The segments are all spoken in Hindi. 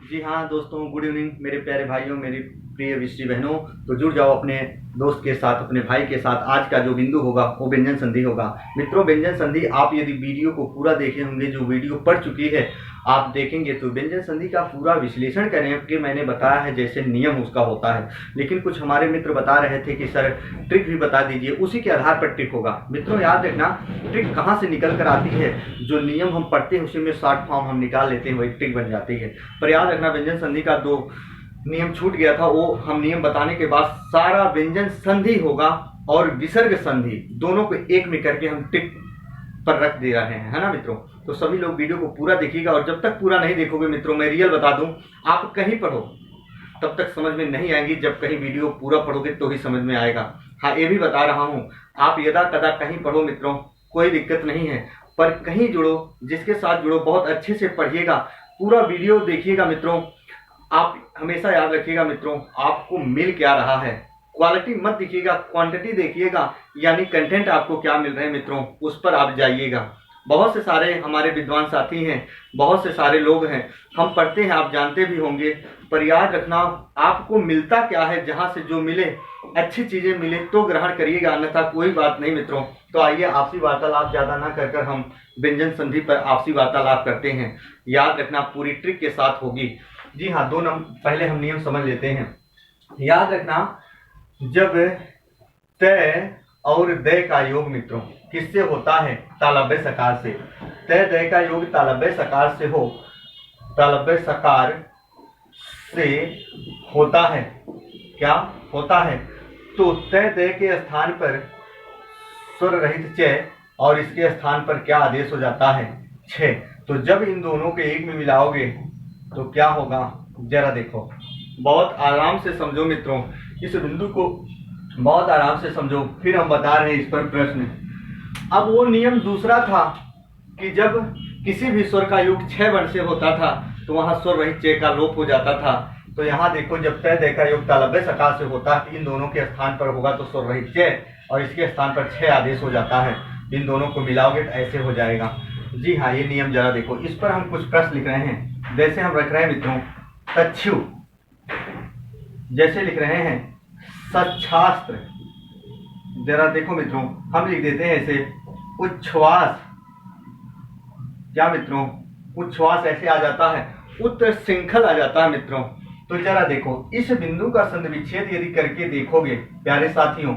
जी हाँ दोस्तों, गुड इवनिंग मेरे प्यारे भाइयों, मेरी प्रिय विष्टी बहनों। तो जुड़ जाओ अपने दोस्त के साथ, अपने भाई के साथ। आज का जो बिंदु होगा वो व्यंजन संधि होगा। मित्रों, व्यंजन संधि आप यदि वीडियो को पूरा देखे होंगे, जो वीडियो पढ़ चुकी है आप देखेंगे तो व्यंजन संधि का पूरा विश्लेषण करें कि मैंने बताया है जैसे नियम उसका होता है। लेकिन कुछ हमारे मित्र बता रहे थे कि सर ट्रिक भी बता दीजिए, उसी के आधार पर ट्रिक होगा। मित्रों याद रखना, ट्रिक कहाँ से निकल कर आती है, जो नियम हम पढ़ते हैं उसी में शॉर्ट फॉर्म हम निकाल लेते हैं, वही ट्रिक बन जाती है। पर याद रखना, व्यंजन संधि का दो नियम छूट गया था, वो हम नियम बताने के बाद सारा व्यंजन संधि होगा और विसर्ग संधि दोनों को एक में करके हम टिक पर रख दे रहे हैं, है ना मित्रों। तो सभी लोग वीडियो को पूरा देखिएगा, और जब तक पूरा नहीं देखोगे मित्रों, मैं रियल बता दूं, आप कहीं पढ़ो तब तक समझ में नहीं आएंगी, जब कहीं वीडियो पूरा पढ़ोगे तो ही समझ में आएगा। हाँ, ये भी बता रहा हूं, आप यदा कदा कहीं पढ़ो मित्रों, कोई दिक्कत नहीं है, पर कहीं जुड़ो, जिसके साथ जुड़ो बहुत अच्छे से पढ़िएगा, पूरा वीडियो देखिएगा मित्रों। आप हमेशा याद रखिएगा मित्रों, आपको मिल क्या रहा है, क्वालिटी मत देखिएगा, क्वांटिटी देखिएगा, यानी कंटेंट आपको क्या मिल रहे हैं मित्रों, उस पर आप जाइएगा। बहुत से सारे हमारे विद्वान साथी हैं, बहुत से सारे लोग हैं, हम पढ़ते हैं, आप जानते भी होंगे, पर याद रखना आपको मिलता क्या है, जहां से जो मिले, अच्छी चीजें मिले तो ग्रहण करिएगा, अन्यथा कोई बात नहीं मित्रों। तो आइए आपसी वार्तालाप ज्यादा ना कर हम व्यंजन संधि पर आपसी वार्तालाप करते हैं। याद रखना पूरी ट्रिक के साथ होगी। जी हाँ, पहले हम नियम समझ लेते हैं। याद रखना, जब तय और दय का योग मित्रों किससे होता है, तालव्य सकार से। तय दय का योग तालव्य सकार से हो, तालव्य सकार से होता है। क्या होता है? तो तय दय के स्थान पर स्वर रहित चय, और इसके स्थान पर क्या आदेश हो जाता है, छ। तो जब इन दोनों के एक में मिलाओगे तो क्या होगा, जरा देखो, बहुत आराम से समझो मित्रों, इस बिंदु को बहुत आराम से समझो, फिर हम बता रहे हैं इस पर प्रश्न। अब वो नियम दूसरा था कि जब किसी भी स्वर का योग 6 वर्ण से होता था तो वहां स्वर रहित चे का लोप हो जाता था। तो यहाँ देखो, जब तय दय का योग तालव्य सकार से होता है, इन दोनों के स्थान पर होगा तो स्वर रहित चे, और इसके स्थान पर 6 आदेश हो जाता है। इन दोनों को मिलाओगे तो ऐसे हो जाएगा। जी हाँ, ये नियम जरा देखो, इस पर हम कुछ प्रश्न लिख रहे हैं। जैसे हम रख रहे हैं मित्रों तच्छु, जैसे लिख रहे हैं सच्छास्त्र, जरा देखो मित्रों, हम लिख देते हैं ऐसे उच्छ्वास। क्या मित्रों, उच्छ्वास ऐसे आ जाता है, उत्तर श्रृंखल आ जाता है मित्रों। तो जरा देखो, इस बिंदु का संधि विच्छेद यदि करके देखोगे प्यारे साथियों,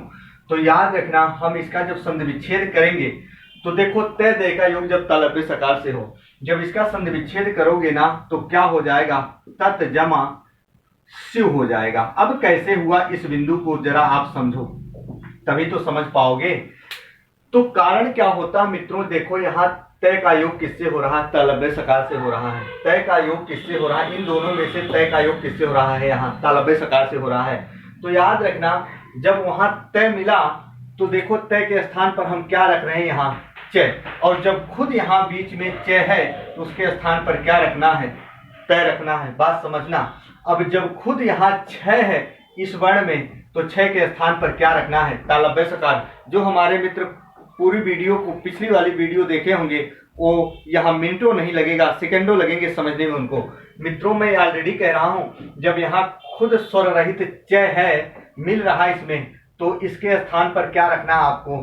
तो याद रखना, हम इसका जब संधि विच्छेद करेंगे तो देखो, तय दय का योग जब तालव्य सकार से हो, जब इसका संधि विच्छेद करोगे ना तो क्या हो जाएगा, तत् जमा शिव हो जाएगा। अब कैसे हुआ, इस बिंदु को जरा आप समझो, तभी तो समझ पाओगे। तो कारण क्या होता मित्रों, देखो यहाँ तय का योग किससे हो रहा है, तालव्य सकार से हो रहा है। तय का योग किससे हो रहा है, इन दोनों में से तय का योग किससे हो रहा है, यहाँ तालव्य सकार से हो रहा है। तो याद रखना, जब वहां तय मिला तो देखो, तय के स्थान पर हम क्या रख रहे हैं, यहाँ च, और जब खुद यहाँ बीच में च है तो उसके स्थान पर क्या रखना है, तय रखना है। बात समझना। अब जब खुद यहाँ छ है इस वर्ण में, तो छ के स्थान पर क्या रखना है, तालव्य सकार। जो हमारे मित्र पूरी वीडियो को, पिछली वाली वीडियो देखे होंगे, वो यहाँ मिनटों नहीं लगेगा, सेकंडों लगेंगे समझने में उनको। मित्रों मैं ऑलरेडी कह रहा हूँ, जब यहाँ खुद स्वर रहित च है मिल रहा है इसमें, तो इसके स्थान पर क्या रखना है, आपको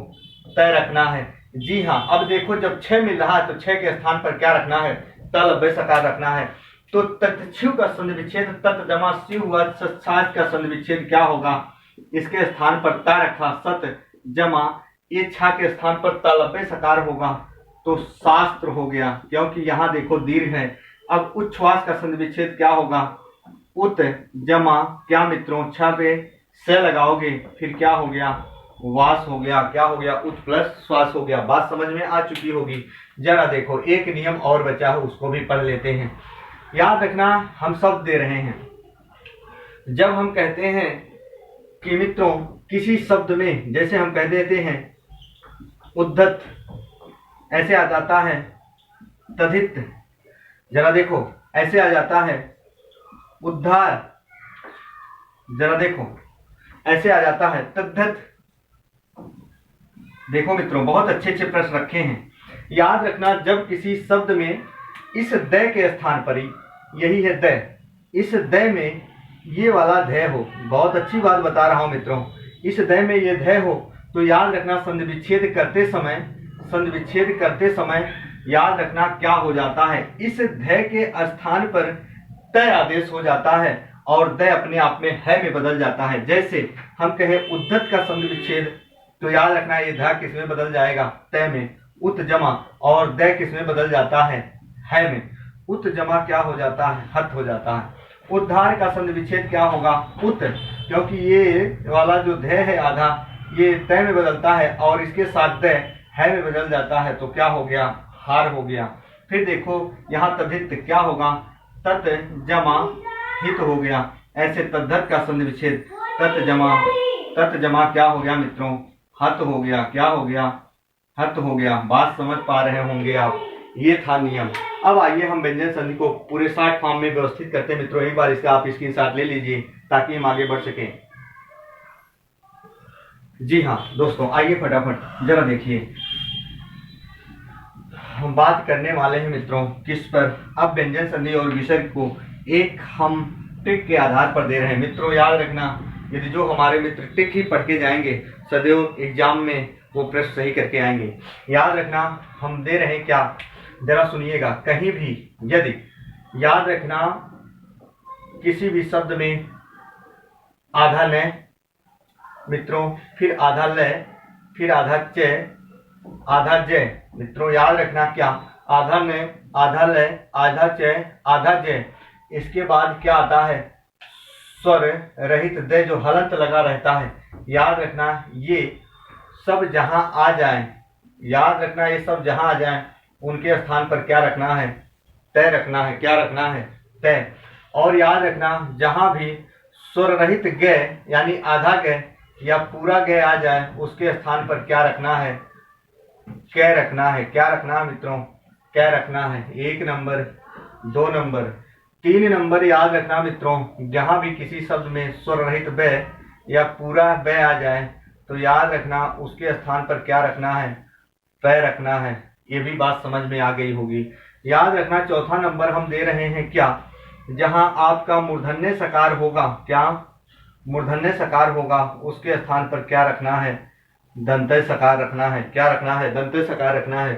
तय रखना है। जी हाँ, अब देखो, जब 6 मिल रहा है तो 6 के स्थान पर क्या रखना है, तालव्य सकार रखना है। तो तत्छु का संधि विच्छेद तत् जमा शिव हुआ, सत्साज का संधि विच्छेद क्या होगा, इसके स्थान पर ता रखा, सत जमा ये छा के स्थान पर तालव्य सकार होगा, तो शास्त्र हो गया, क्योंकि यहाँ देखो दीर्घ है। अब उच्छ्वास का संधि विच्छेद क्या होगा, उत जमा क्या मित्रों, छ पे से लगाओगे, फिर क्या हो गया, वास हो गया। क्या हो गया, उत प्लस श्वास हो गया। बात समझ में आ चुकी होगी। जरा देखो, एक नियम और बचा है, उसको भी पढ़ लेते हैं। याद रखना, हम शब्द दे रहे हैं। जब हम कहते हैं कि मित्रों किसी शब्द में, जैसे हम कह देते हैं उद्धत, ऐसे आ जाता है तथित, जरा देखो ऐसे आ जाता है उद्धार, जरा देखो ऐसे आ जाता है तद्धत। देखो मित्रों, बहुत अच्छे अच्छे प्रश्न रखे हैं। याद रखना, जब किसी शब्द में इस द के स्थान पर ही, यही है द, इस द में ये वाला ध हो, बहुत अच्छी बात बता रहा हूं मित्रों, इस द में ये ध हो तो याद रखना संधि विच्छेद करते समय याद रखना क्या हो जाता है, इस ध के स्थान पर त आदेश हो जाता है और द अपने आप में है में बदल जाता है। जैसे हम कहे उद्धत का संधि विच्छेद, तो याद रखना ये ध किस में बदल जाएगा, त में, उत जमा, और द किस में बदल जाता है में, उत जमा क्या हो जाता है, हत हो जाता है। उद्धार का संधि विच्छेद क्या होगा, उत, क्योंकि ये वाला जो ध है आधा ये त में बदलता है और इसके साथ द है में बदल जाता है, तो क्या हो गया, हार हो गया। फिर देखो यहाँ तद्धित क्या होगा, तत् जमा हित हो गया। ऐसे तद्धित का संधि विच्छेद तत् जमा क्या हो गया मित्रों, हत हो गया। क्या हो गया, हत हो गया। बात समझ पा रहे होंगे आप, ये था नियम। अब आइए हम व्यंजन संधि को पूरे शॉर्ट फॉर्म में व्यवस्थित करते हैं मित्रों। एक बार इसका आप स्क्रीनशॉट ले लीजिए ताकि हम आगे बढ़ सकें। जी हाँ दोस्तों, आइए फटाफट जरा देखिए, हम बात करने वाले हैं मित्रों किस पर, अब व्यंजन संधि और विसर्ग को एक हम ट्रिक के आधार पर दे रहे हैं मित्रों। याद रखना, यदि जो हमारे मित्र ट्रिक ही पढ़ के जाएंगे सदैव एग्जाम में वो प्रश्न सही करके आएंगे। याद रखना हम दे रहे हैं क्या, जरा सुनिएगा। कहीं भी यदि याद रखना किसी भी शब्द में आधा न मित्रों, फिर आधा ल, फिर आधा च, आधा ज मित्रों, याद रखना क्या, आधा न, आधा ल, आधा च, आधा ज, इसके बाद क्या आता है, स्वर रहित द जो हलंत लगा रहता है। याद रखना ये सब जहां आ जाए, याद रखना ये सब जहां आ जाए उनके स्थान पर क्या रखना है, तय रखना है। क्या रखना है, तय। और याद रखना जहां भी स्वर रहित ग यानी आधा ग या पूरा ग आ जाए उसके स्थान पर क्या रखना है, कै रखना है। क्या रखना है मित्रों, कै रखना है। 1 नंबर, 2 नंबर, 3 नंबर याद रखना मित्रों, जहां भी किसी शब्द में स्वर रहित ब या पूरा ब आ जाए तो याद रखना उसके स्थान पर क्या रखना है, पै रखना है। ये भी बात समझ में आ गई होगी। याद रखना चौथा नंबर हम दे रहे हैं क्या, जहां आपका मूर्धन्य सकार होगा, क्या मूर्धन्य सकार होगा उसके स्थान पर क्या रखना है, दंतय सकार रखना है। क्या रखना है, दंतय सकार रखना है।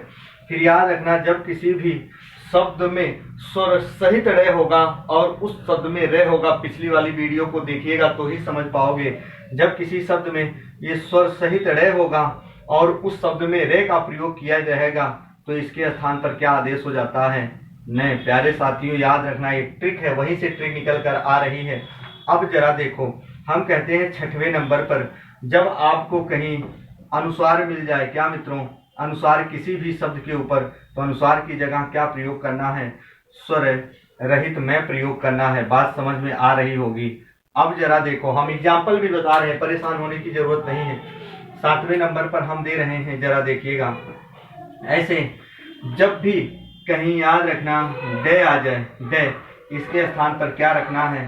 फिर याद रखना जब किसी भी शब्द में स्वर सहित रे होगा और उस शब्द में रे होगा, पिछली वाली वीडियो को देखिएगा तो ही समझ पाओगे। जब किसी शब्द में ये स्वर सहित रे होगा और उस शब्द में रे का प्रयोग किया जाएगा तो इसके स्थान पर क्या आदेश हो जाता है, नहीं। प्यारे साथियों याद रखना ये ट्रिक है, वहीं से ट्रिक निकल कर आ रही है। अब जरा देखो, हम कहते हैं 6वें नंबर पर जब आपको कहीं अनुस्वार मिल जाए, क्या मित्रों, अनुस्वार किसी भी शब्द के ऊपर, तो अनुस्वार की जगह क्या प्रयोग करना है, स्वर रहित में प्रयोग करना है। बात समझ में आ रही होगी। अब जरा देखो, हम एग्जाम्पल भी बता रहे हैं, परेशान होने की जरूरत नहीं है। 7वें नंबर पर हम दे रहे हैं, जरा देखिएगा। ऐसे जब भी कहीं याद रखना ड आ जाए, ड, इसके स्थान पर क्या रखना है,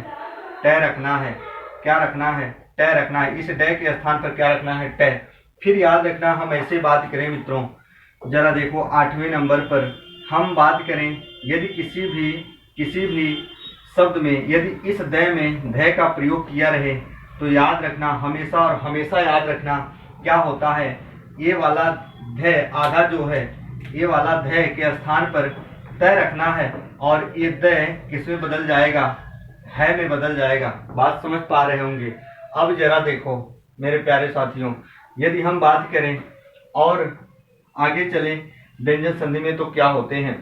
ट रखना है। क्या रखना है, ट रखना है। इस ड के स्थान पर क्या रखना है, ट। फिर याद रखना हम ऐसे बात करें मित्रों, जरा देखो 8वें नंबर पर हम बात करें, यदि किसी भी शब्द में यदि इस द में ध का प्रयोग किया रहे तो याद रखना हमेशा और हमेशा याद रखना क्या होता है, ये वाला ध आधा जो है, ये वाला ध के स्थान पर त रखना है और ये द किस में बदल जाएगा, है में बदल जाएगा। बात समझ पा रहे होंगे। अब जरा देखो मेरे प्यारे साथियों, यदि हम बात करें और आगे चलें व्यंजन संधि में तो क्या होते हैं,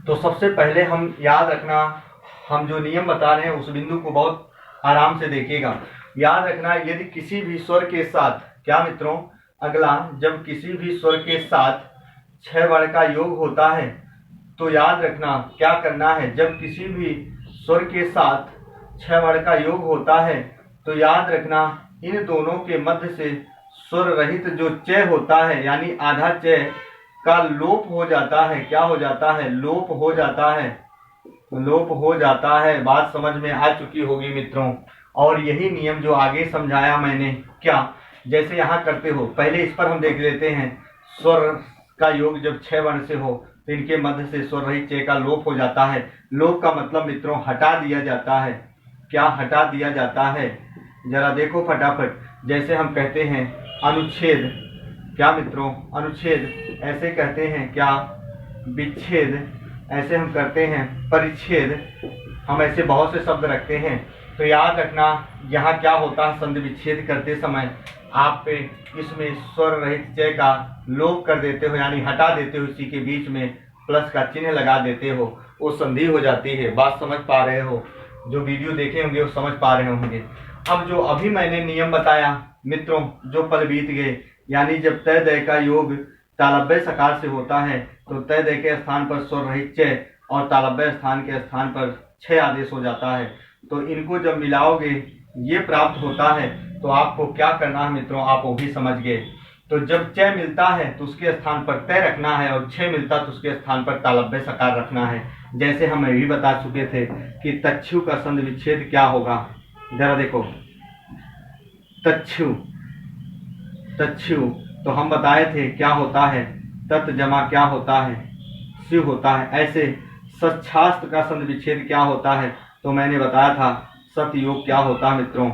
तो सबसे पहले हम याद रखना, हम जो नियम बता रहे हैं उस बिंदु को बहुत आराम से देखिएगा। याद रखना यदि किसी भी स्वर के साथ, क्या मित्रों, अगला जब किसी भी स्वर के साथ 6 वर्ण का योग होता है तो याद रखना क्या करना है, जब किसी भी स्वर के साथ 6 वर्ण का योग होता है तो याद रखना इन दोनों के मध्य से स्वर रहित जो च होता है यानी आधा च का लोप हो जाता है। क्या हो जाता है, लोप हो जाता है, लोप हो जाता है। बात समझ में आ चुकी होगी मित्रों। और यही नियम जो आगे समझाया मैंने, क्या जैसे यहाँ करते हो, पहले इस पर हम देख लेते हैं। स्वर का योग जब 6 वर्ण से हो तो इनके मध्य से स्वर रहित चे का लोप हो जाता है। लोप का मतलब मित्रों हटा दिया जाता है। क्या हटा दिया जाता है? जरा देखो फटाफट। जैसे हम कहते हैं अनुच्छेद, क्या मित्रों? अनुच्छेद ऐसे कहते हैं क्या? विच्छेद ऐसे हम करते हैं। परिच्छेद, हम ऐसे बहुत से शब्द रखते हैं। तो याद रखना यहाँ क्या होता है, संधि विच्छेद करते समय आप इसमें स्वर रहित च का लोप कर देते हो, यानी हटा देते हो, इसी के बीच में प्लस का चिन्ह लगा देते हो, वो संधि हो जाती है। बात समझ पा रहे हो? जो वीडियो देखे होंगे वो समझ पा रहे होंगे। अब जो अभी मैंने नियम बताया मित्रों, जो पल बीत गए, यानी जब तय दय का योग तालव्य सकार से होता है तो तय दय के स्थान पर स्वर रहित च और तालव्य स्थान के स्थान पर छ आदेश हो जाता है। तो इनको जब मिलाओगे ये प्राप्त होता है। तो आपको क्या करना है मित्रों, आप वो भी समझ गए। तो जब च मिलता है तो उसके स्थान पर तय रखना है और छ मिलता तो उसके स्थान पर तालव्य सकार रखना है। जैसे हम ये भी बता चुके थे कि तच्छु का संधि विच्छेद क्या होगा। जरा देखो, तच्छु, तच्छु तो हम बताए थे क्या होता है, तत् जमा क्या होता है, स्यु होता है। ऐसे सच्छास्त्र का संधि विच्छेद क्या होता है, तो मैंने बताया था सतयोग क्या होता है मित्रों,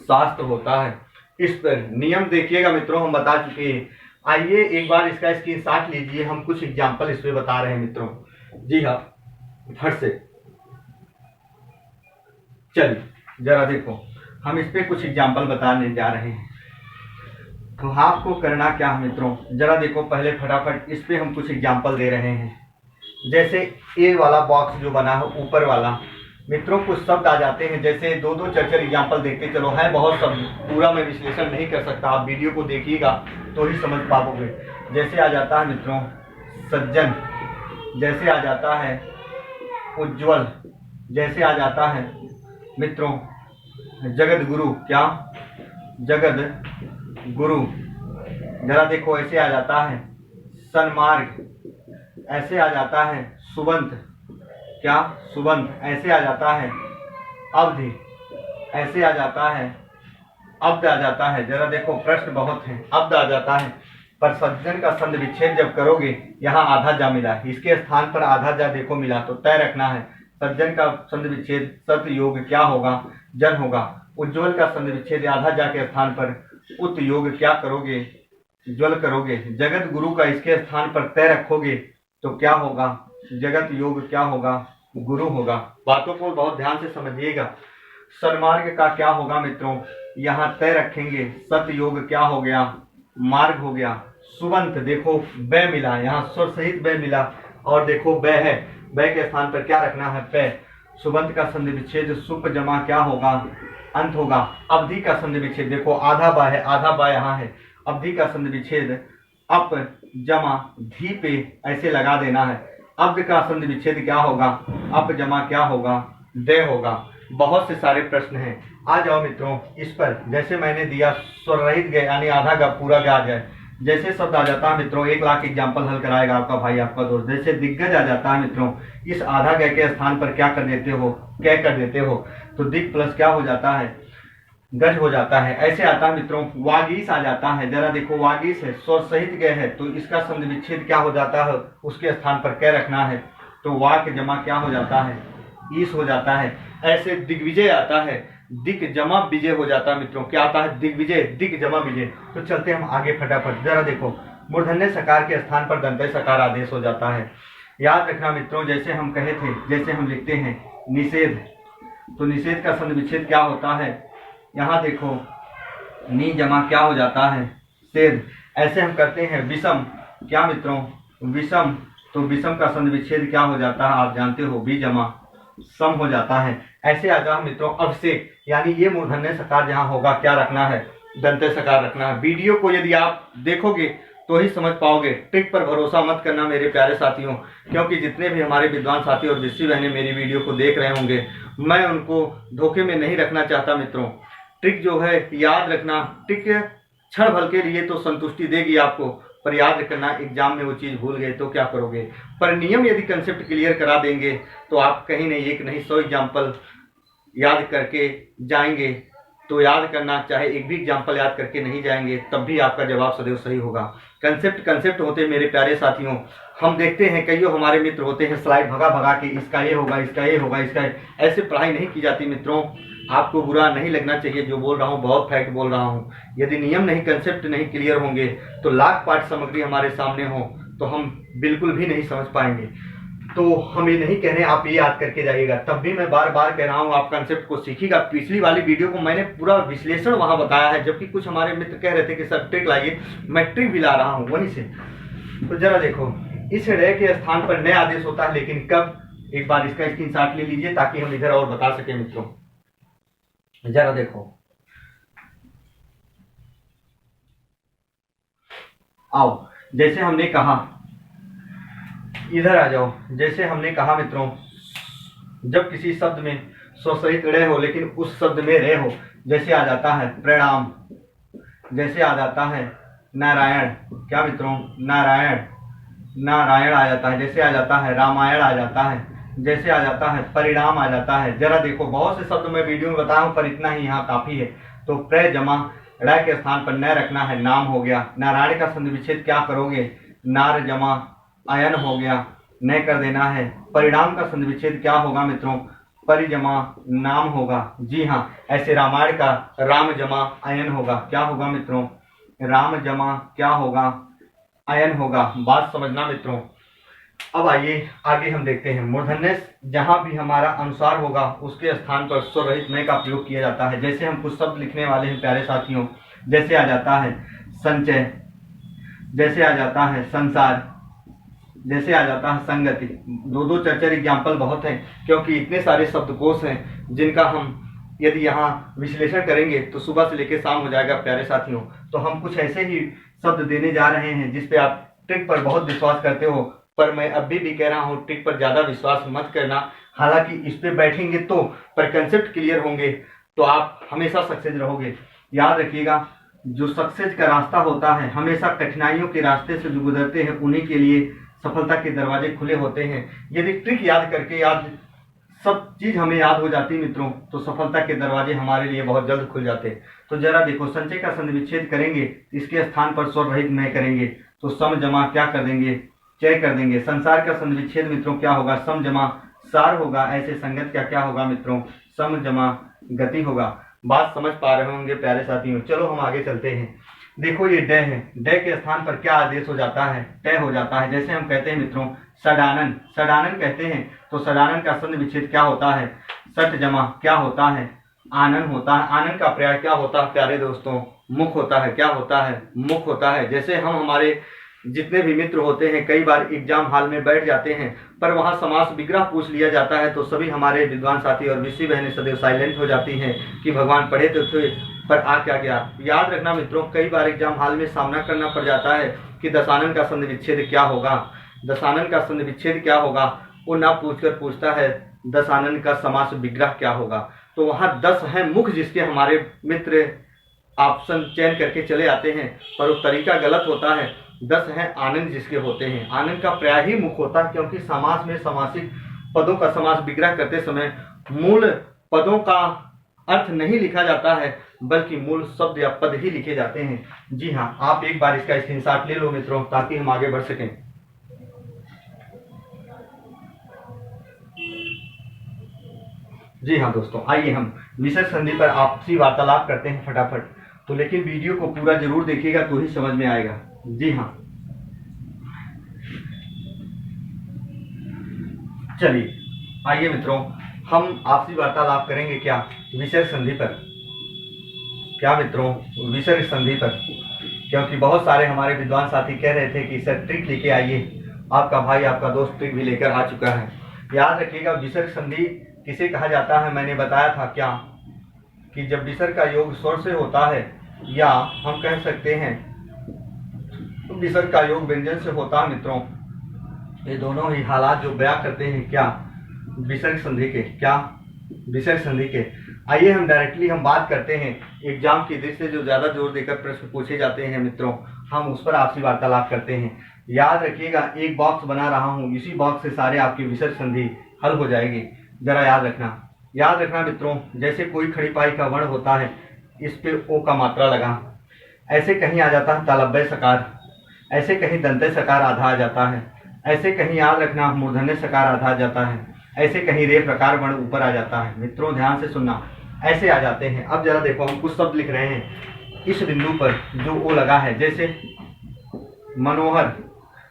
शास्त्र होता है। इस पर नियम देखिएगा मित्रों, हम बता चुके हैं। आइए एक बार इसका स्क्रीनशॉट लीजिए, हम कुछ एग्जाम्पल इस पे बता रहे हैं मित्रों। जी हाँ, फट से चलिए जरा देखो, हम इस पे कुछ एग्जाम्पल बताने जा रहे हैं। तो आपको करना क्या है मित्रों, जरा देखो पहले फटाफट इस पे हम कुछ एग्जाम्पल दे रहे हैं। जैसे ए वाला बॉक्स जो बना है ऊपर वाला मित्रों, कुछ शब्द आ जाते हैं, जैसे दो दो चार चार एग्जाम्पल देखते चलो, है बहुत शब्द, पूरा मैं विश्लेषण नहीं कर सकता, आप वीडियो को देखिएगा तो ही समझ पाओगे। जैसे आ जाता है मित्रों सज्जन, जैसे आ जाता है उज्ज्वल, जैसे आ जाता है मित्रों जगत गुरु, क्या जगत गुरु। जरा देखो ऐसे आ जाता है सन्मार्ग, ऐसे आ जाता है सुबंत, क्या सुबंत। ऐसे आ जाता है अवधि, ऐसे आ जाता है अब्द आ जाता है। जरा देखो प्रश्न बहुत हैं, अब्द आ जाता है। पर सज्जन का संधि विच्छेद जब करोगे, यहाँ आधा जा मिला, इसके स्थान पर आधा जा देखो मिला, तो तय रखना है। सज्जन का संधि विच्छेद सत योग क्या होगा, जन होगा। उज्ज्वल का संधि विच्छेद आधा जा के स्थान पर उत योग क्या करोगे, ज्वल करोगे। जगत गुरु का इसके स्थान पर तय रखोगे तो क्या होगा, जगत योग क्या होगा, गुरु होगा। बातों को बहुत ध्यान से समझिएगा। सन्मार्ग का क्या होगा मित्रों, यहाँ तय रखेंगे, सत योग क्या हो गया, मार्ग हो गया। सुबंत देखो बै मिला, यहाँ स्वर सहित बै मिला, और देखो बै है, बै के स्थान पर क्या रखना है, पै। सुबंत का संधि विच्छेद सुप जमा क्या होगा, अंत होगा। अवधि का संधि विच्छेद देखो आधा बा है, आधा बा यहाँ है। अवधि का संधि विच्छेद अप जमा धी पे ऐसे लगा देना है। अब्द का संधि विच्छेद क्या होगा, अप जमा क्या होगा, दे होगा। बहुत से सारे प्रश्न हैं, आ जाओ मित्रों इस पर। जैसे मैंने दिया स्वर रहित गए, यानी आधा गा पूरा गा जाए। जैसे शब्द आ जाता है मित्रों, 1 लाख एग्जाम्पल हल कराएगा आपका भाई, आपका दोस्त। जैसे दिग्गज आ जाता है मित्रों, इस आधा गय के स्थान पर क्या कर देते हो, क्या कर देते हो, तो दिग प्लस क्या हो जाता है, गज हो जाता है। ऐसे आता है मित्रों वागीश आ जाता है। जरा देखो वागीश है, स्वर सहित गए है, तो इसका संधि विच्छेद क्या हो जाता है, उसके स्थान पर क्या रखना है, तो वाक जमा क्या हो जाता है, ईस हो जाता है। ऐसे दिग्विजय आता है, दिग जमा विजय हो जाता है मित्रों, क्या आता है, दिग्विजय, दिग जमा विजय। तो चलते हम आगे फटाफट। जरा देखो मूर्धन्य सकार के स्थान पर दंत्य सकार आदेश हो जाता है। याद रखना मित्रों, जैसे हम कहे थे, जैसे हम लिखते हैं निषेध, तो निषेध का संधि विच्छेद क्या होता है, यहाँ देखो नी जमा क्या हो जाता है, सेध। ऐसे हम करते हैं विषम, क्या मित्रों, विषम, तो विषम का संधि विच्छेद क्या हो जाता है, आप जानते हो, बी जमा सम हो जाता है। ऐसे आ जाओ मित्रों अभिषेक, यानी ये मूर्धन्य सकार जहाँ होगा क्या रखना है, दंत्य सकार रखना है। वीडियो को यदि आप देखोगे तो ही समझ पाओगे, ट्रिक पर भरोसा मत करना मेरे प्यारे साथियों, क्योंकि जितने भी हमारे विद्वान साथी और विषय बहनें मेरी वीडियो को देख रहे होंगे, मैं उनको धोखे में नहीं रखना चाहता मित्रों। ट्रिक जो है याद रखना, ट्रिक क्षण भर के लिए तो संतुष्टि देगी आपको, पर याद रखना एग्जाम में वो चीज़ भूल गए तो क्या करोगे। पर नियम यदि कंसेप्ट क्लियर करा देंगे तो आप कहीं नहीं, एक नहीं 100 एग्जाम्पल याद करके जाएंगे तो याद करना, चाहे एक भी एग्जाम्पल याद करके नहीं जाएंगे तब भी आपका जवाब सदैव सही होगा। कंसेप्ट होते मेरे प्यारे साथियों, हम देखते हैं कईयों हमारे मित्र होते हैं स्लाइड भगा भगा के इसका ये होगा, इसका ये होगा, इसका ऐसे पढ़ाई नहीं की जाती मित्रों। आपको बुरा नहीं लगना चाहिए, जो बोल रहा हूँ बहुत फैक्ट बोल रहा हूँ। यदि नियम नहीं, कंसेप्ट नहीं क्लियर होंगे तो लाख पाठ सामग्री हमारे सामने हो तो हम बिल्कुल भी नहीं समझ पाएंगे। तो हम ये नहीं कह रहे आप ये याद करके जाइएगा, तब भी मैं बार बार कह रहा हूँ आप कंसेप्ट को सीखिएगा। पिछली वाली वीडियो को मैंने पूरा विश्लेषण वहां बताया है, जबकि कुछ हमारे मित्र कह रहे थे कि सर ट्रिक लाइए, मैं ट्रिक भी ला रहा हूँ वहीं से। तो जरा देखो, इस रे के स्थान पर नया आदेश होता है, लेकिन कब? एक बार इसका स्क्रीनशॉट ले लीजिए ताकि हम इधर और बता सके मित्रों। जरा देखो, आओ, जैसे हमने कहा, इधर आ जाओ। जैसे हमने कहा मित्रों, जब किसी शब्द में स्वसहित रे हो लेकिन उस शब्द में रे हो, जैसे आ जाता है प्रणाम, जैसे आ जाता है नारायण, क्या मित्रों? नारायण, नारायण आ जाता है। जैसे आ जाता है रामायण आ जाता है, जैसे आ जाता है परिणाम आ जाता है। जरा देखो, बहुत से शब्द मैं वीडियो में बताया हूं पर इतना ही यहाँ काफी है। तो प्र जमा ड़ के स्थान पर न रखना है, नाम हो गया। नारायण का संधि विच्छेद क्या करोगे? नार जमा अयन हो गया, न कर देना है। परिणाम का संधि विच्छेद क्या होगा मित्रों? परिजमा नाम होगा। जी हाँ, ऐसे रामायण का राम जमा अयन होगा, क्या होगा मित्रों? राम जमा क्या होगा? अयन होगा। बात समझना मित्रों। अब आइए आगे हम देखते हैं। मूर्धन्य जहां भी हमारा अनुसार होगा उसके स्थान पर स्वर रहित न का प्रयोग किया जाता है। जैसे हम कुछ शब्द लिखने वाले हैं प्यारे साथियों, जैसे आ जाता है संचय, जैसे आ जाता है संसार, जैसे आ जाता है संगति। दो चर्चर एग्जाम्पल बहुत हैं, क्योंकि इतने सारे शब्दकोश हैं जिनका हम यदि यहाँ विश्लेषण करेंगे तो सुबह से लेकर शाम हो जाएगा प्यारे साथियों। तो हम कुछ ऐसे ही शब्द देने जा रहे हैं जिसपे आप ट्रिक पर बहुत विश्वास करते हो, पर मैं अभी भी कह रहा हूँ ट्रिक पर ज्यादा विश्वास मत करना। हालांकि इस पे बैठेंगे तो, पर कंसेप्ट क्लियर होंगे तो आप हमेशा सक्सेस रहोगे। याद रखिएगा, जो सक्सेस का रास्ता होता है, हमेशा कठिनाइयों के रास्ते से जो गुजरते हैं उन्हीं के लिए सफलता के दरवाजे खुले होते हैं। यदि ट्रिक याद करके याद सब चीज हमें याद हो जाती मित्रों, तो सफलता के दरवाजे हमारे लिए बहुत जल्द खुल जाते। तो जरा देखो, संचय का संधि विच्छेद करेंगे, इसके स्थान पर स्वर रहित न करेंगे तो सम जमा क्या कर देंगे? चय कर देंगे। संसार का संधि विच्छेद मित्रों क्या होगा? सम जमा सार होगा। ऐसे संगत का क्या होगा मित्रों? सम जमा गति होगा। बात समझ पा रहे होंगे प्यारे साथियों। चलो हम आगे चलते हैं। देखो ये ड है, ड के स्थान पर क्या आदेश हो जाता है? ट हो जाता है। जैसे हम कहते हैं मित्रों सडानन, सडानन कहते हैं तो सडानन का संधि विच्छेद क्या होता है? सट जमा क्या होता है? आनन होता है। आनन का पर्याय क्या होता है प्यारे दोस्तों? मुख होता है। क्या होता है? मुख होता है। जैसे हम हमारे जितने भी मित्र होते हैं कई बार एग्जाम हॉल में बैठ जाते हैं, पर वहां समास विग्रह पूछ लिया जाता है तो सभी हमारे विद्वान साथी और विषय बहनें सदैव साइलेंट हो जाती हैं कि भगवान पढ़े तो थे पर आ क्या गया। याद रखना मित्रों, कई बार एग्जाम हॉल में सामना करना पड़ जाता है कि दशानन का संधि विच्छेद क्या होगा, दशानन का संधि विच्छेद क्या होगा। वो ना पूछकर पूछता है दशानन का समास विग्रह क्या होगा। तो वहां 10 है मुख जिसके हमारे मित्र ऑप्शन चयन करके चले आते हैं, पर वो तरीका गलत होता है। 10 है आनंद जिसके होते हैं। आनंद का पर्याय ही मुख होता है, क्योंकि समास में समासिक पदों का समास विग्रह करते समय मूल पदों का अर्थ नहीं लिखा जाता है, बल्कि मूल शब्द या पद ही लिखे जाते हैं। जी हाँ, आप एक बार इसका स्क्रीनशॉट ले लो मित्रों, ताकि हम आगे बढ़ सकें। जी हाँ दोस्तों, आइए हम विसर्ग संधि पर आपसी वार्तालाप करते हैं फटाफट। तो लेकिन वीडियो को पूरा जरूर देखिएगा तो ही समझ में आएगा। जी हाँ, चलिए आइए मित्रों, हम आपसी वार्तालाप करेंगे क्या? विसर्ग संधि पर। क्या मित्रों? विसर्ग संधि पर, क्योंकि बहुत सारे हमारे विद्वान साथी कह रहे थे कि सर ट्रिक लेके आइए। आपका भाई आपका दोस्त ट्रिक भी लेकर आ चुका है। याद रखिएगा, विसर्ग संधि किसे कहा जाता है मैंने बताया था क्या, कि जब विसर्ग का योग स्वर से होता है, या हम कह सकते हैं विसर्ग का योग व्यंजन से होता है मित्रों। ये दोनों ही हालात जो बयां करते हैं क्या? विसर्ग संधि के। क्या? विसर्ग संधि के। आइए हम डायरेक्टली हम बात करते हैं एग्जाम की दृष्टि से जो ज्यादा जोर देकर प्रश्न पूछे जाते हैं मित्रों, हम उस पर आपसी वार्तालाप करते हैं। याद रखिएगा, एक बॉक्स बना रहा हूं, इसी बॉक्स से सारे आपकी विसर्ग संधि हल हो जाएगी। जरा याद रखना। याद रखना मित्रों, जैसे कोई खड़ी पाई का वर्ण होता है, इस पे ओ का मात्रा लगा, ऐसे कहीं आ जाता है तालव्य सकार, ऐसे कहीं दंत्य सकार आधा आ जाता है, ऐसे कहीं याद रखना मूर्धन्य सकार आधा आ जाता है, ऐसे कहीं रे प्रकार वर्ण ऊपर आ जाता है। मित्रों ध्यान से सुनना, ऐसे आ जाते हैं। अब जरा देखो हम कुछ शब्द लिख रहे हैं इस बिंदु पर जो ओ लगा है, जैसे मनोहर।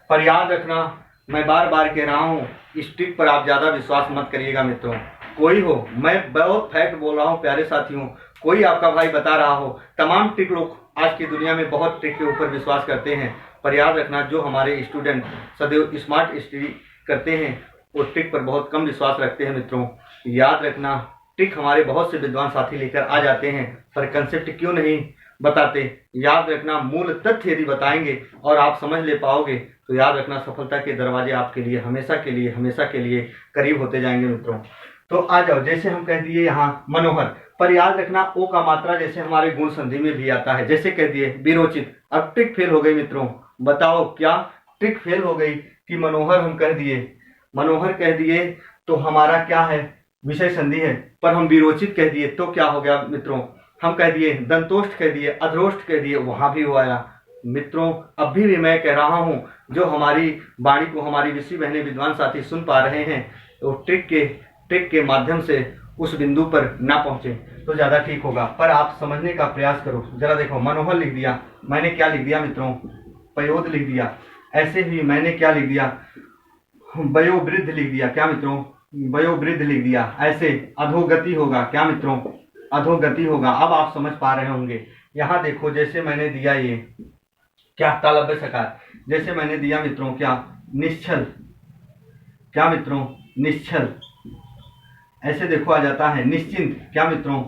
पर याद रखना मैं बार बार कह रहा हूँ, इस ट्रिक पर आप ज्यादा विश्वास मत करिएगा मित्रों। कोई हो, मैं बहुत फैक्ट बोल रहा हूँ प्यारे साथियों, कोई आपका भाई बता रहा हो, तमाम ट्रिक लोग आज की दुनिया में बहुत ट्रिक के ऊपर विश्वास करते हैं। पर याद रखना जो हमारे स्टूडेंट सदैव स्मार्ट स्टडी करते हैं वो ट्रिक पर बहुत कम विश्वास रखते हैं। मित्रों याद रखना, ट्रिक हमारे बहुत से विद्वान साथी लेकर आ जाते हैं पर कंसेप्ट क्यों नहीं बताते। याद रखना मूल तथ्य यदि बताएंगे और आप समझ ले पाओगे तो याद रखना सफलता के दरवाजे आपके लिए हमेशा के लिए करीब होते जाएंगे। मित्रों तो आ जाओ, जैसे हम कह दिए यहाँ मनोहर, पर याद रखना ओ का मात्रा जैसे हमारे गुण संधि में भी आता है, जैसे कह दिए विरोचित। अब ट्रिक फेल हो गई मित्रों, बताओ क्या ट्रिक फेल हो गई कि मनोहर हम कह दिए तो हमारा क्या है विषय संधि है, पर हम विरोचित कह दिए तो क्या हो गया मित्रों, हम कह दिए दंतोष्ठ कह दिए, अधरोष्ठ कह दिए, वहां भी हो आया। मित्रों अभी भी मैं कह रहा हूं, जो हमारी वाणी को हमारी विषय बहने विद्वान साथी सुन पा रहे हैं तो ट्रिक के माध्यम से उस बिंदु पर ना पहुंचे तो ज्यादा ठीक होगा। पर आप समझने का प्रयास करो। जरा देखो मनोहर लिख दिया, मैंने क्या लिख दिया मित्रों, पयोद लिख दिया। ऐसे ही मैंने क्या लिख दिया, वयोवृद्ध लिख दिया। क्या मित्रों, वयोवृद्ध लिख दिया। ऐसे अधोगति होगा। क्या मित्रों, अधोगति होगा। अब आप समझ पा रहे होंगे। यहाँ देखो जैसे मैंने दिया ये क्या तालव्य सकार, जैसे मैंने दिया मित्रों क्या निश्चल। क्या मित्रों, निश्चल। ऐसे देखो आ जाता है निश्चिंत। क्या मित्रों,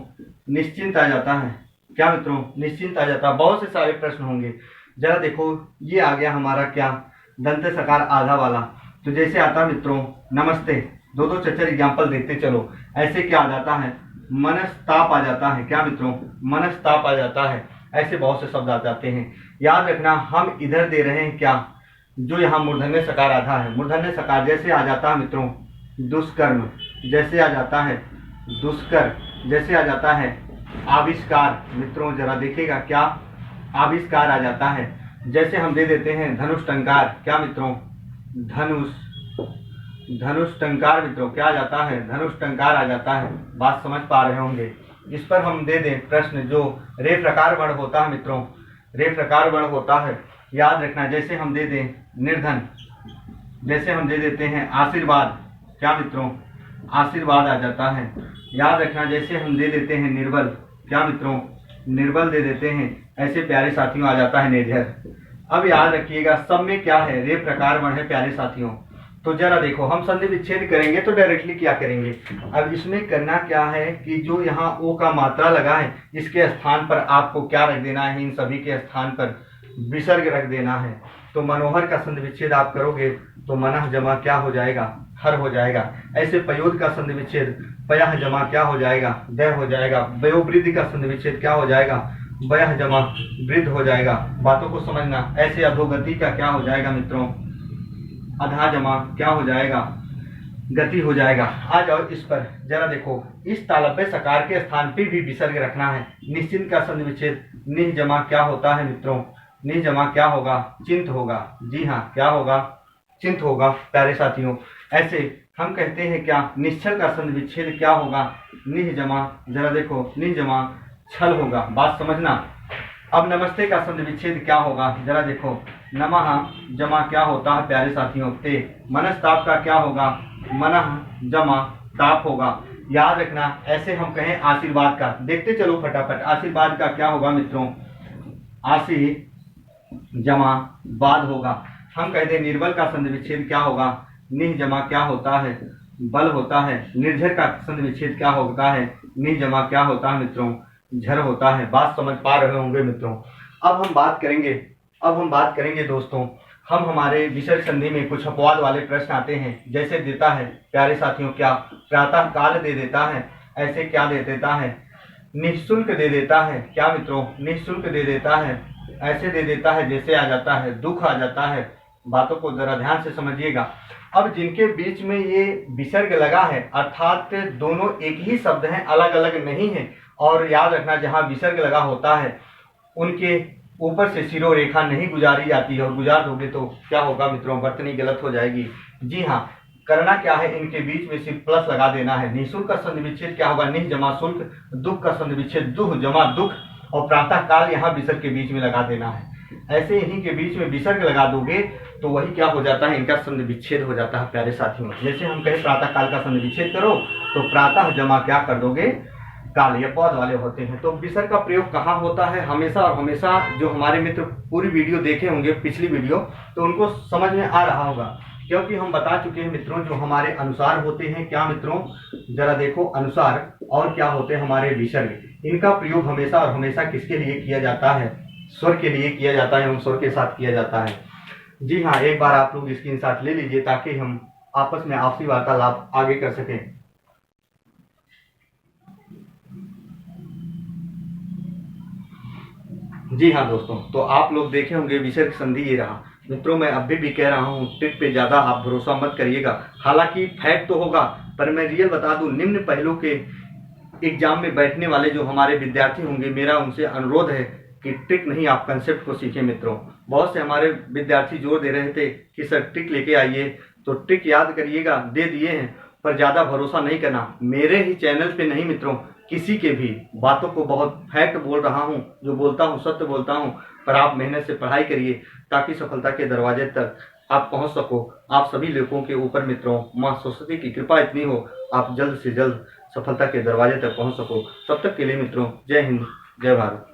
निश्चिंत आ जाता है। क्या मित्रों, निश्चिंत आ जाता है। बहुत से सारे प्रश्न होंगे। जरा देखो ये आ गया हमारा क्या दंत सकार आधा वाला। तो जैसे आता मित्रों नमस्ते, दो दो चचर एग्जाम्पल देखते चलो। ऐसे क्या आ जाता है, मनस्ताप आ जाता है। क्या मित्रों, मनस्ताप आ जाता है। ऐसे बहुत से शब्द आ जाते हैं। याद रखना हम इधर दे रहे हैं क्या, जो यहाँ मूर्धन्य सकार आधा है। मूर्धन्य सकार जैसे आ जाता है मित्रों दुष्कर्म, जैसे आ जाता है दुष्कर, जैसे आ जाता है आविष्कार। मित्रों जरा देखिएगा क्या आविष्कार आ जाता है। जैसे हम दे देते हैं धनुष टंकार। क्या मित्रों, धनुष टंकार। मित्रों क्या आ जाता है, धनुष टंकार आ जाता है। बात समझ पा रहे होंगे। इस पर हम दे दें प्रश्न जो रे प्रकार वर्ण होता है मित्रों, रे प्रकार वर्ण होता है। याद रखना जैसे हम दे दें निर्धन, जैसे हम दे देते हैं आशीर्वाद। क्या मित्रों, आशीर्वाद आ जाता है। याद रखना जैसे हम दे देते हैं निर्बल। क्या मित्रों, निर्बल दे देते हैं। ऐसे प्यारे साथियों आ जाता है निर्झर। अब याद रखिएगा सब में क्या है, रे प्रकार वर्ण है प्यारे साथियों। तो जरा देखो हम संधि विच्छेद करेंगे तो डायरेक्टली क्या करेंगे। अब इसमें करना क्या है कि जो यहाँ ओ का मात्रा लगा है इसके स्थान पर आपको क्या रख देना है, इन सभी के स्थान पर विसर्ग रख देना है। तो मनोहर का संधि विच्छेद आप करोगे तो मनः जमा क्या हो जाएगा, हर हो जाएगा। ऐसे पयोद का संधि विच्छेद पयः जमा क्या हो जाएगा, दय हो जाएगा। वयोवृद्धि का संधि विच्छेद क्या हो जाएगा, वयः जमा वृद्ध हो जाएगा। बातों को समझना। ऐसे अधोगति का क्या हो जाएगा मित्रों, अधा जमा क्या हो जाएगा, गति हो जाएगा। आ जाओ इस पर जरा देखो, इस तालव्य सकार के स्थान पे भी विसर्ग रखना है। निश्चिंत का संधि विच्छेद निह जमा क्या होता है मित्रों, निह जमा क्या होगा, चिंत होगा। जी हाँ, क्या होगा, चिंत होगा प्यारे साथियों। ऐसे हम कहते हैं क्या निश्चल का संधि विच्छेद क्या होगा, निह जमा, जरा देखो निह जमा छल होगा। बात समझना। अब नमस्ते का संधि विच्छेद क्या होगा, जरा देखो नमः जमा क्या होता है प्यारे साथियों, ते। मनस्ताप का क्या होगा, मनः जमा ताप होगा। याद रखना ऐसे हम कहें आशीर्वाद का, देखते चलो फटाफट। आशीर्वाद का क्या होगा मित्रों, आशी जमा बाद होगा। हम कहते हैं निर्बल का संधि विच्छेद क्या होगा, निह जमा क्या होता है, बल होता है। निर्झर का संधि विच्छेद क्या होता है, निह जमा क्या होता है मित्रों, झर होता है। बात समझ पा रहे होंगे मित्रों। अब हम बात करेंगे दोस्तों, हम हमारे विसर्ग संधि में कुछ अपवाद वाले प्रश्न आते हैं। जैसे देता है प्यारे साथियों क्या प्रातः काल दे देता है। ऐसे क्या दे देता है, निःशुल्क दे देता है। क्या मित्रों, निःशुल्क दे देता है। ऐसे दे देता है जैसे आ जाता है दुख आ जाता है। बातों को जरा ध्यान से समझिएगा। अब जिनके बीच में ये विसर्ग लगा है, अर्थात दोनों एक ही शब्द हैं, अलग अलग नहीं है, और याद रखना जहाँ विसर्ग लगा होता है उनके ऊपर से सिरो रेखा नहीं गुजारी जाती है, और गुजार दोगे तो क्या होगा मित्रों, वर्तनी गलत हो जाएगी। जी हाँ, करना क्या है, इनके बीच में सिर्फ प्लस लगा देना है। निःशुल्क का संधि विच्छेद क्या होगा, निः जमा शुल्क, दुख का संधि विच्छेद दुह जमा दुख, और प्रातः काल यहाँ विसर्ग के बीच में लगा देना है। ऐसे इन्हीं के बीच में विसर्ग लगा दोगे तो वही क्या हो जाता है, इनका संधि विच्छेद हो जाता है प्यारे साथियों। जैसे हम कहें प्रातः काल का संधि विच्छेद करो, तो प्रातः जमा क्या कर दोगे, काल, ये पौध वाले होते हैं। तो विसर्ग का प्रयोग कहाँ होता है, हमेशा और हमेशा। जो हमारे मित्र पूरी वीडियो देखे होंगे, पिछली वीडियो, तो उनको समझ में आ रहा होगा, क्योंकि हम बता चुके हैं मित्रों जो हमारे अनुसार होते हैं। क्या मित्रों, जरा देखो, अनुसार और क्या होते हैं हमारे विसर्ग। इनका प्रयोग हमेशा और हमेशा किसके लिए किया जाता है, स्वर के लिए किया जाता है, हम स्वर के साथ किया जाता है। जी हाँ, एक बार आप लोग स्क्रीनशॉट ले लीजिए ताकि हम आपस में आपसी वार्तालाप आगे कर सकें। जी हाँ दोस्तों, तो आप लोग देखे होंगे विसर्ग संधि ये रहा। मित्रों मैं अभी भी कह रहा हूँ, ट्रिक पे ज़्यादा आप भरोसा मत करिएगा। हालांकि फैक्ट तो होगा, पर मैं रियल बता दूँ, निम्न पहलू के एग्जाम में बैठने वाले जो हमारे विद्यार्थी होंगे, मेरा उनसे अनुरोध है कि ट्रिक नहीं, आप कंसेप्ट को सीखें मित्रों। बहुत से हमारे विद्यार्थी जोर दे रहे थे कि सर ट्रिक लेके आइए, तो ट्रिक याद करिएगा, दे दिए हैं, पर ज़्यादा भरोसा नहीं करना। मेरे ही चैनल पे नहीं मित्रों, किसी के भी बातों को बहुत फैक्ट बोल रहा हूँ, जो बोलता हूँ सत्य बोलता हूँ। पर आप मेहनत से पढ़ाई करिए ताकि सफलता के दरवाजे तक आप पहुँच सको। आप सभी लोगों के ऊपर मित्रों माँ सरस्वती की कृपा इतनी हो, आप जल्द से जल्द सफलता के दरवाजे तक पहुँच सको। तब तक के लिए मित्रों, जय हिंद, जय भारत।